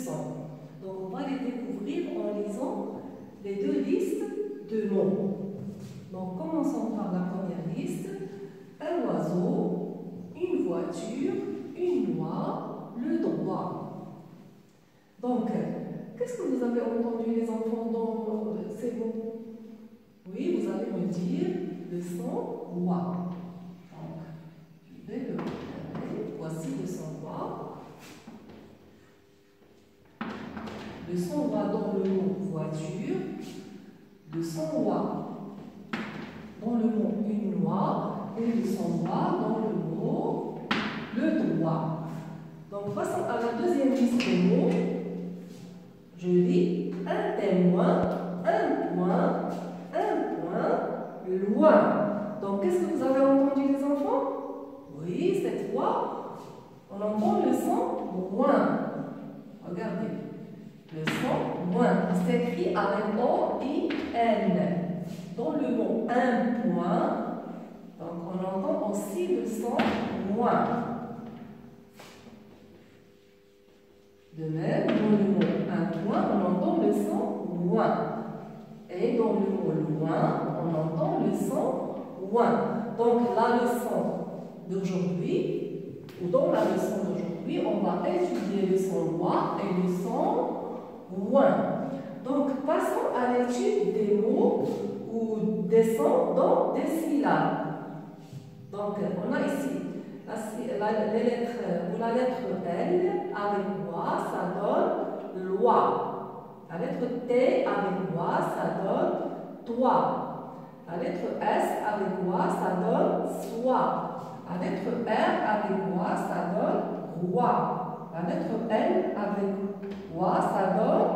son. Donc, on va les découvrir en lisant les deux listes de mots. Donc, commençons par la première liste. Un oiseau, une voiture, une loi, le droit. Donc, qu'est-ce que vous avez entendu les enfants dans ces mots? Oui, vous allez me dire le son loi. Donc, je vais le regarder. Voici le son loi. Le son loi dans le mot voiture. Le son loi dans le mot une loi. Et le son loi dans le mot le droit. Donc, passons à la deuxième liste des mots. Je lis un témoin, un point, loin. Donc, qu'est-ce que vous avez entendu les enfants? Oui, cette fois, on entend le son loin. Regardez, le son loin. Il s'écrit avec O-I-N. Dans le mot un point, donc on entend aussi le son loin. De même, dans le mot un point, on entend le son loin. Et dans le mot loin, on entend le son loin. Donc la leçon d'aujourd'hui, ou dans la leçon d'aujourd'hui, on va étudier le son loi et le son loin. Donc passons à l'étude des mots ou des sons dans des syllabes. Donc on a ici la lettre L avec loi, ça donne loi. La lettre T avec loi, ça donne toi. La lettre S avec loi, ça donne soi. La lettre R avec loi, ça donne roi. La lettre N avec loi, ça donne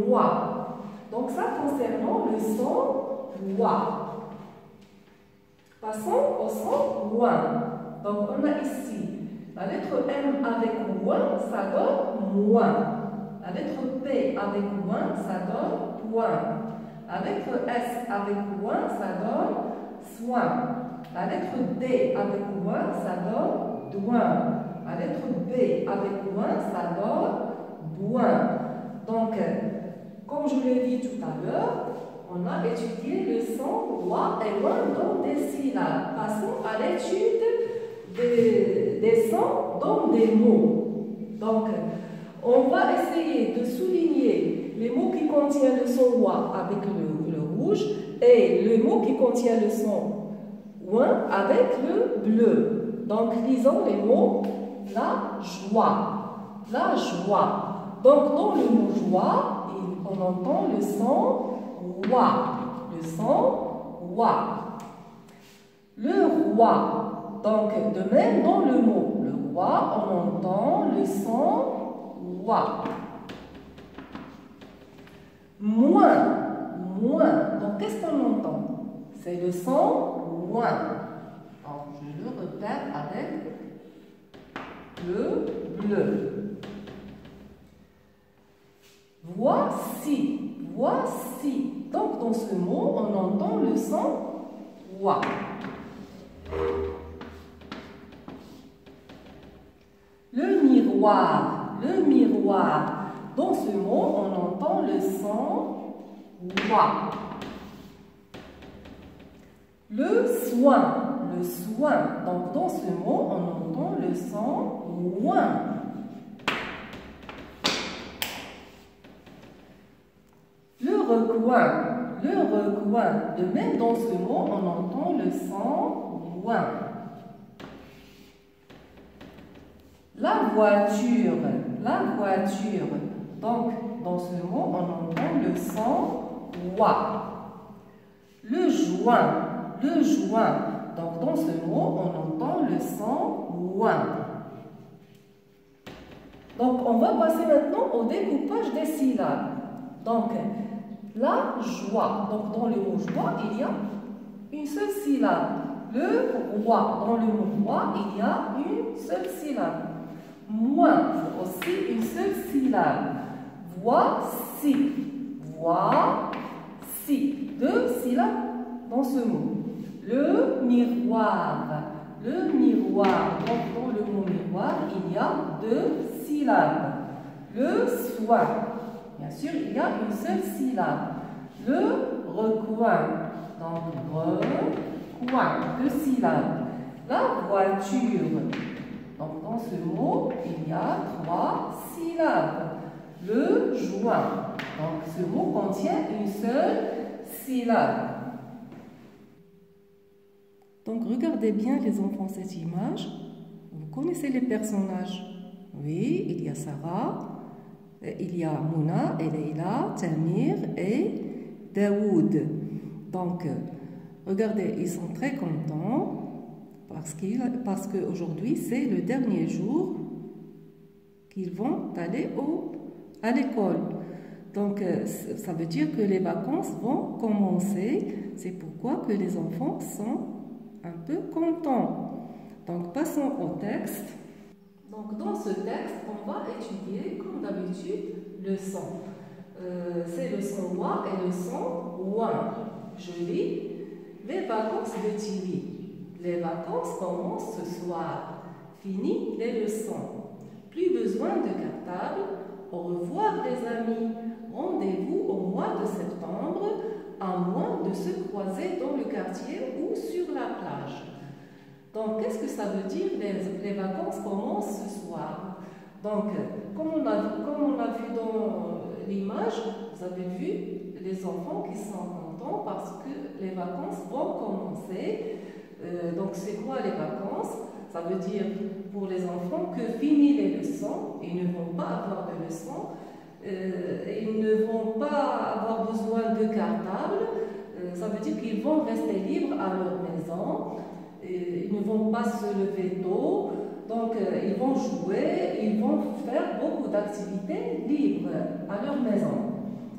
noix. Donc ça concernant le son loi. Passons au son loin. Donc on a ici la lettre M avec loin, ça donne moins. La lettre P avec loin, ça donne point. La lettre S avec loin, ça donne soin. La lettre D avec loin, ça donne douin. La lettre B avec loin, ça donne boin. Donc, comme je l'ai dit tout à l'heure, on a étudié le son loi et loin dans des syllabes. Passons à l'étude des sons dans des mots. Donc, on va essayer de souligner les mots qui contiennent le son loi avec le rouge et le mot qui contient le son ouin avec le bleu. Donc, lisons les mots la joie. La joie. Donc, dans le mot joie, on entend le son wa. Le son wa. Le roi. Donc, de même, dans le mot le roi, on entend le son wa. Moins. Donc, qu'est-ce qu'on entend? C'est le son moins. Donc, je le répète avec le bleu. Voici. Donc, dans ce mot, on entend le son wa. Le miroir. Dans ce mot, on entend le son wa. Le soin. Donc, dans ce mot, on entend le son ouin. Le recoin. De même, dans ce mot, on entend le son ouin. La voiture. Donc, dans ce mot, on entend le son wa. Le joint. Donc, dans ce mot, on entend le son ouin. Donc, on va passer maintenant au découpage des syllabes. Donc, la joie. Donc, dans le mot joie, il y a une seule syllabe. Le roi. Dans le mot roi, il y a une seule syllabe. Moins, aussi une seule syllabe. Voici. Deux syllabes dans ce mot. Le miroir. Donc, dans le mot miroir, il y a deux syllabes. Le soin. Bien sûr, il y a une seule syllabe. Le recoin. Donc, recoin. Deux syllabes. La voiture. Donc, dans ce mot, il y a 3 syllabes. Le joint. Donc, ce mot contient une seule syllabe. Donc, regardez bien, les enfants, cette image. Vous connaissez les personnages? Oui, il y a Sarah, il y a Mouna, et Leila, Tamir et Daoud. Donc, regardez, ils sont très contents parce qu'aujourd'hui, c'est le dernier jour qu'ils vont aller à l'école. Donc, ça veut dire que les vacances vont commencer. C'est pourquoi que les enfants sont un peu contents. Donc, passons au texte. Donc, dans ce texte, on va étudier, comme d'habitude, le son. C'est le son wa et le son ouin. Je lis les vacances de Tilly. Les vacances commencent ce soir. Fini les leçons. Plus besoin de cartable. Au revoir les amis. Rendez-vous au mois de septembre, à moins de se croiser dans le quartier ou sur la plage. Donc, qu'est-ce que ça veut dire? Les vacances commencent ce soir. Donc, comme on a vu dans l'image, vous avez vu les enfants qui sont contents parce que les vacances vont commencer. Donc, c'est quoi les vacances? Ça veut dire pour les enfants que fini les leçons, ils ne vont pas avoir de leçons, ils ne vont pas avoir besoin de cartable, ça veut dire qu'ils vont rester libres à leur maison, ils ne vont pas se lever tôt, donc ils vont jouer, ils vont faire beaucoup d'activités libres à leur maison.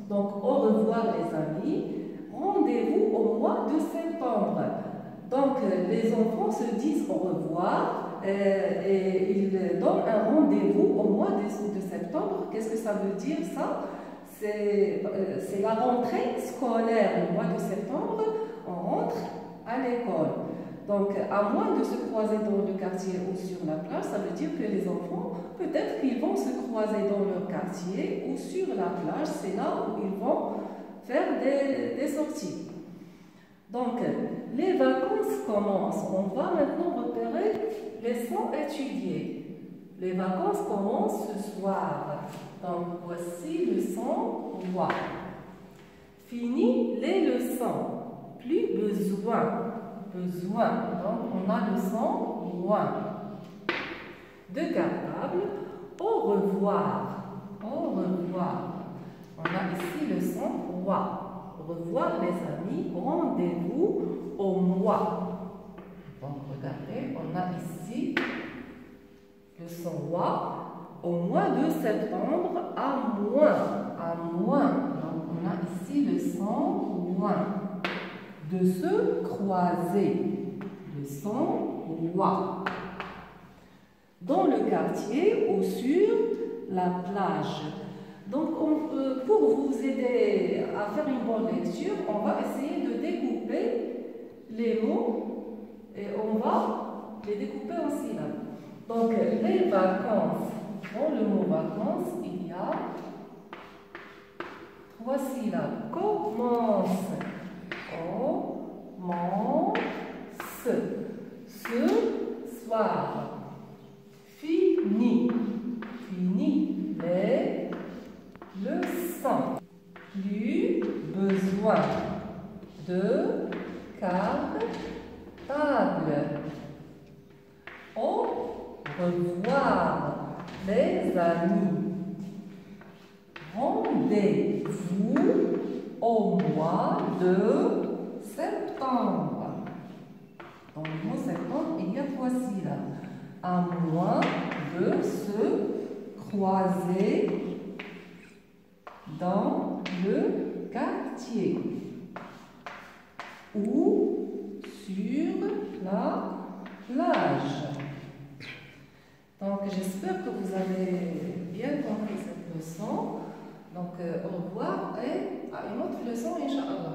Donc au revoir les amis, rendez-vous au mois de septembre. Donc les enfants se disent au revoir et ils donnent un rendez-vous au mois de septembre. Qu'est-ce que ça veut dire ça? C'est la rentrée scolaire. Le mois de septembre, on rentre à l'école. Donc à moins de se croiser dans le quartier ou sur la plage, ça veut dire que les enfants, peut-être qu'ils vont se croiser dans leur quartier ou sur la plage. C'est là où ils vont faire des sorties. Donc, les vacances commencent. On va maintenant repérer les sons étudiés. Les vacances commencent ce soir. Donc, voici le son wa. Fini les leçons. Plus besoin. Besoin. Donc, on a le son wa. De cartable. Au revoir. Au revoir. On a ici le son wa. Au revoir les amis, rendez-vous au mois. Donc regardez, on a ici le son wa au mois de septembre à moins. À moins. Donc on a ici le son moins. De se croiser. Le son wa. Dans le quartier ou sur la plage. Donc, pour vous aider à faire une bonne lecture, on va essayer de découper les mots et on va les découper en syllabes. Donc, les vacances. Dans le mot vacances, il y a 3 syllabes. Commence. Commence. Ce soir. Fini. Fini. Les leçons. Plus besoin de cartable. Au revoir les amis. Rendez-vous au mois de septembre. Dans le mot septembre, il y a 3 syllabes. À moins de se croiser dans le quartier ou sur la plage. Donc, j'espère que vous avez bien compris cette leçon. Donc, au revoir et à une autre leçon, Inch'Allah.